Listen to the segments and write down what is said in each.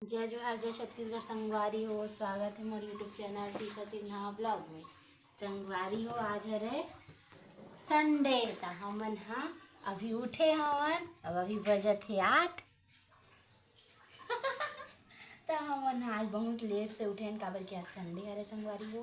जय जोहार जय छत्तीसगढ़। संगवारी हो, स्वागत है मोर यूट्यूब चैनल टीका सिन्हा ब्लॉग में। संगवारी हो, आज है संडे। तो हमन हाँ अभी उठे हवन और अभी बजत है 8। तो हमन आज बहुत लेट से उठे हैं, काबर कि आज संडे हरे संगवारी हो।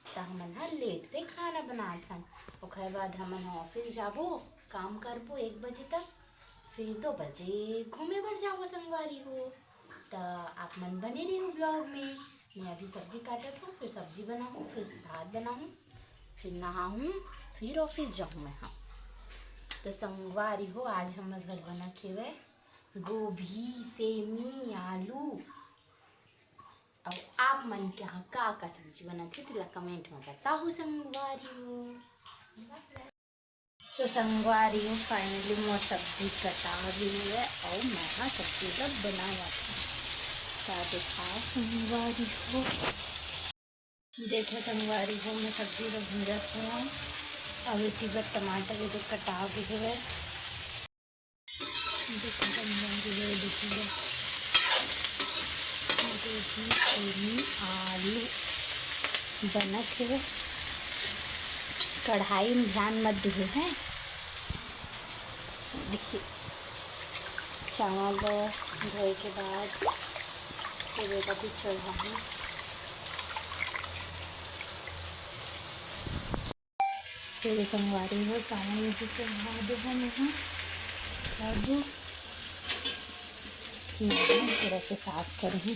तो हमन हाँ लेट से खाना बनात हन। ओकर बाद हमन ऑफिस जाबो, काम करबो 1 बजे तक, फिर 2 बजे घूमे बर जाओ संगवारी हो। तो आप मन बने रही हूँ ब्लॉग में। मैं अभी सब्जी काटत हूँ, फिर सब्जी बनाऊँ, फिर भात बनाऊँ, फिर नहाऊँ, फिर ऑफिस जाऊँ मैं। हाँ तो संगवारी हो, आज हमारे घर बना थे गोभी, सेमी, आलू। और आप मन के यहाँ का सब्जी बना थे तो कमेंट में बताओ संगवारी हो। तो संगवारी हो, फाइनली मोर सब्जी कटा भी है और मैं हाँ सब्जी सब बनावा था। दिखाओ संगवारी हो, देखो संगवारी हो, मैं सब्जी को भूंजत हूँ। अब इसी पर टमाटर के जो कटा भी है, देखो संगवारी हो, देखिए आलू बनत है। कढ़ाई में ध्यान मत दिए हैं। देखिए चावल धोए के बाद फिर एक अभी चढ़ाऊँ। फिर संगवारी हो, पानी में भी चढ़ा दो हम यहाँ। अब मैं थोड़ा से साफ करूँ।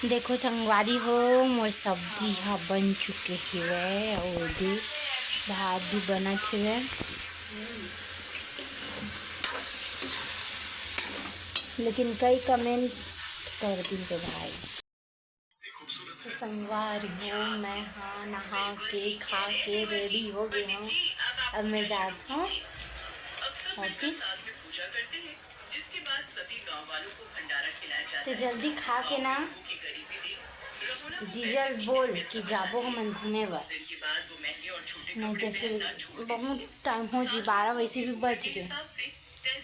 देखो संगवारी हो, मोर सब्जी हाँ बन चुके हुए और भी भात भी बना हुए। लेकिन कई कमेंट कर दी थे भाई। तो संगवारी हो, मैं हाँ नहा के खा के रेडी हो गई हूँ। अब मैं जाती हूँ ऑफिस। तो जल्दी खा के ना जीजल बोल कि जाबो हम घूमे बर, नहीं तो फिर बहुत टाइम हो जी 12 वैसे भी बज गए,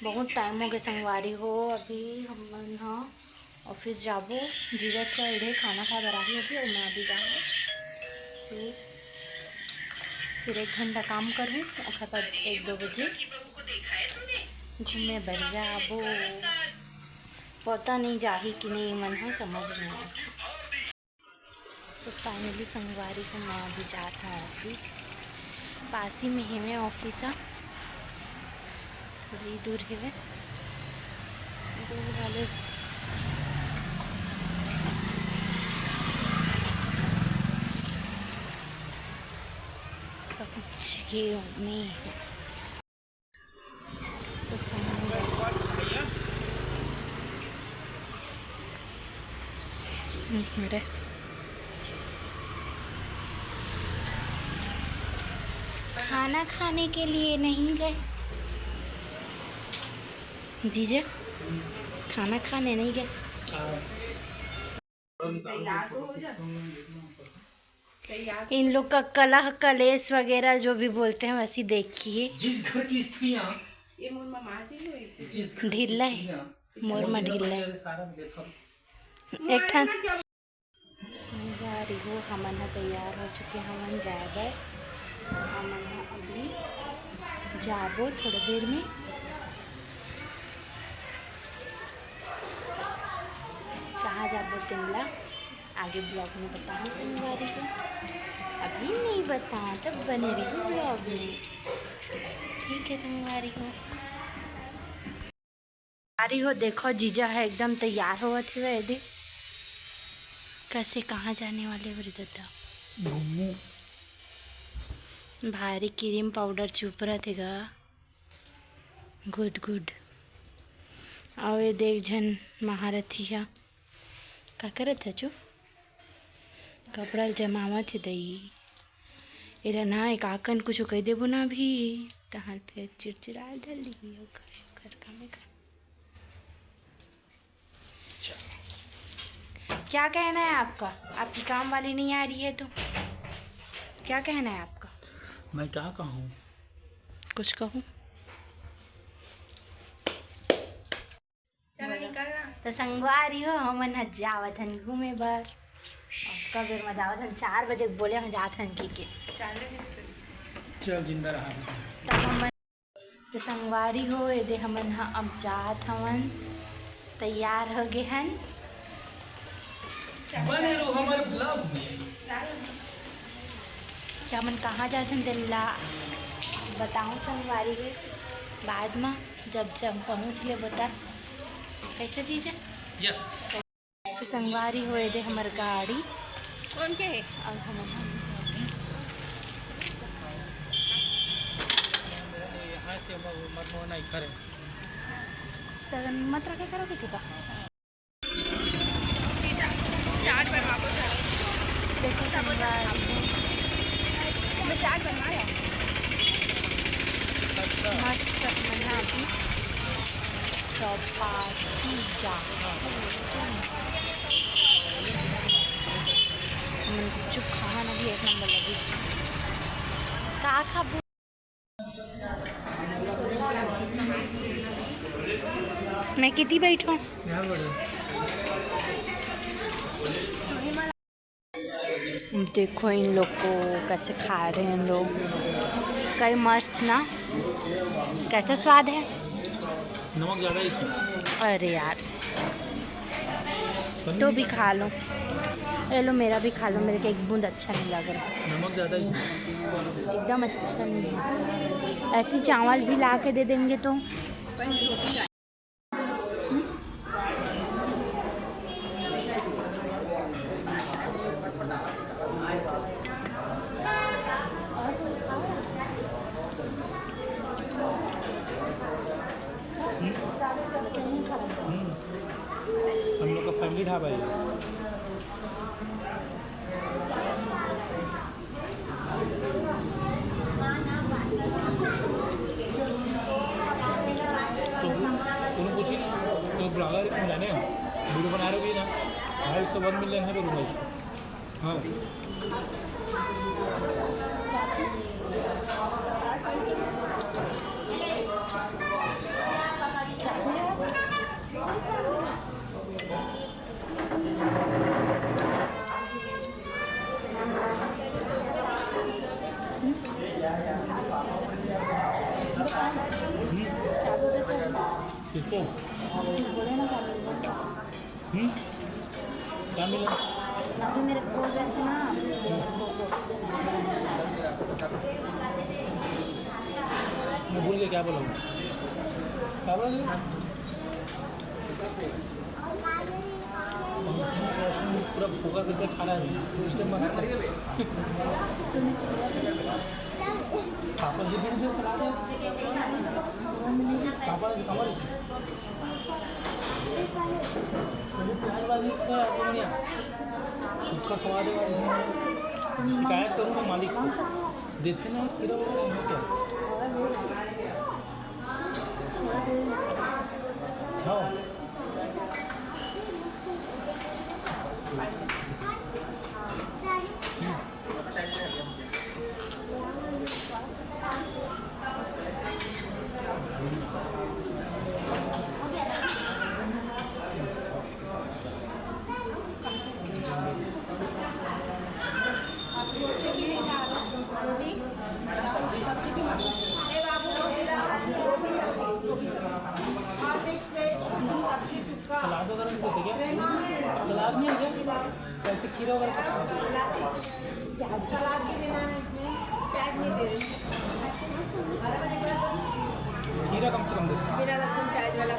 बहुत टाइम हो गए संगवारी हो। अभी हम हाँ ऑफिस जाबो, जीजा चढ़े खाना खा बराही अभी और मैं अभी जाऊँ। फिर 1 घंटा काम करूँ और बाद 1-2 बजे घूमे बर जाबो। पता नहीं जाही कि नहीं, मन है समझ में आया। तो फाइनली संगवारी को मैं अभी जाता हूँ ऑफिस। पास ही में है मैं ऑफिस, थोड़ी दूर है वे दूर वाले। में तो मेरे खाना खाने के लिए नहीं गए जीजा, खाना खाने नहीं गए। इन लोग का कलह कलेश वगैरह जो भी बोलते हैं वैसे देखिए। ढीला है मोर में, ढीला है एक ठन। संगवारी हो, हमन तैयार हो चुके, हमन जाए। हमन अभी जाबो थोड़ा देर में। कहाँ जाबो तिमला आगे ब्लॉग में बताऊँ संगवारी को, अभी नहीं बताऊँ, तब बने रही ब्लॉग में। ठीक है संगवारी हो। संगवारी हो देखो, जीजा है एकदम तैयार हुआ थे यदि कैसे कहाँ जाने वाले बड़ी दादा। भारी क्रीम पाउडर चुप रहा थे गा। Good good. और ये देख जन महारथी है का करत है चुप, कपड़ा जमावा थे दई इला ना एक आकन कुछ कह देबो ना भी तहार फिर चिड़चिड़ा जल्दी घर का में कर। क्या कहना है आपका? आपकी काम वाली नहीं आ रही है तो क्या कहना है आपका? मैं क्या कहूँ? कुछ कहूँ? तो संगवारी हो हमन ह जावत हन घूमे बर। कबेर में जावत हन 4 बजे बोले हम जात हन की के चल जिंदा रहा। तब हमन तो संगवारी हो दे हमन ह अब जात हवन, तैयार हो गए हन। बने रहो हमारे ब्लॉग में। क्या हमन कहाँ जात हन दिल्ला बताऊँ संगवारी के बाद में जब जब पहुँच ले बता कैसे चीज़ है। यस तो संगवारी होए दे हमार गाड़ी कौन के है? और हम यहाँ से मत नहीं करे तगन मत रखे करो कि का चाट बनवा को चलो। देखो संगवारी मैं चाट बनवाया मस्त मना भी चौपाटी जा चुप खाना भी एक नंबर लगी का खाबू। मैं कितनी बैठूं देखो इन लोग को कैसे खा रहे हैं लोग, कई मस्त ना। कैसा स्वाद है? नमक ज़्यादा ही। अरे यार तो भी खा लो, ये लो मेरा भी खा लो, मेरे को एक बूंद अच्छा नहीं लग रहा। नमक ज़्यादा ही एकदम अच्छा नहीं है। ऐसी चावल भी ला के दे देंगे तो हम लोग का फैमिली ढाबा है। तो पूछी ना तो ब्लॉगर जाने वीडियो बना रहे हो ना 250 मिलियन है तो रूम हाँ किसको क्या मिला? अभी मेरे बोल रहे थे ना मैं भूल गया क्या बोला क्या बोला पूरा भूखा करके खाना है पापा जी भी सला दे पापा हमारे प्याज वाली उसका खवा दे। शिकायत करूँगा मालिक से देखे ना फिर क्या हाँ सलाद वगैरह नहीं देते क्या? सलाद नहीं है क्या? कैसे खीरा वगैरह सलाद के बिना इसमें प्याज नहीं दे रही। खीरा कम से कम देते बिना लहसुन प्याज वाला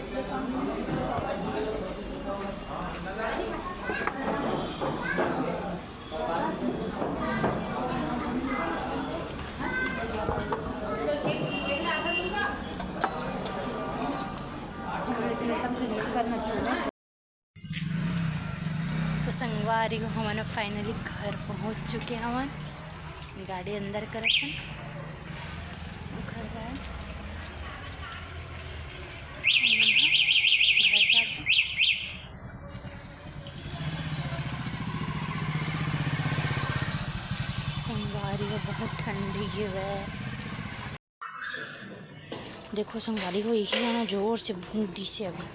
तो संगवारी को हम फाइनली घर पहुंच चुके हवन। गाड़ी अंदर करत हन घर गए घर जाके संगवारी को बहुत ठंडी है। देखो संगवारी को एक ही गाना जोर से भूख दी से अभी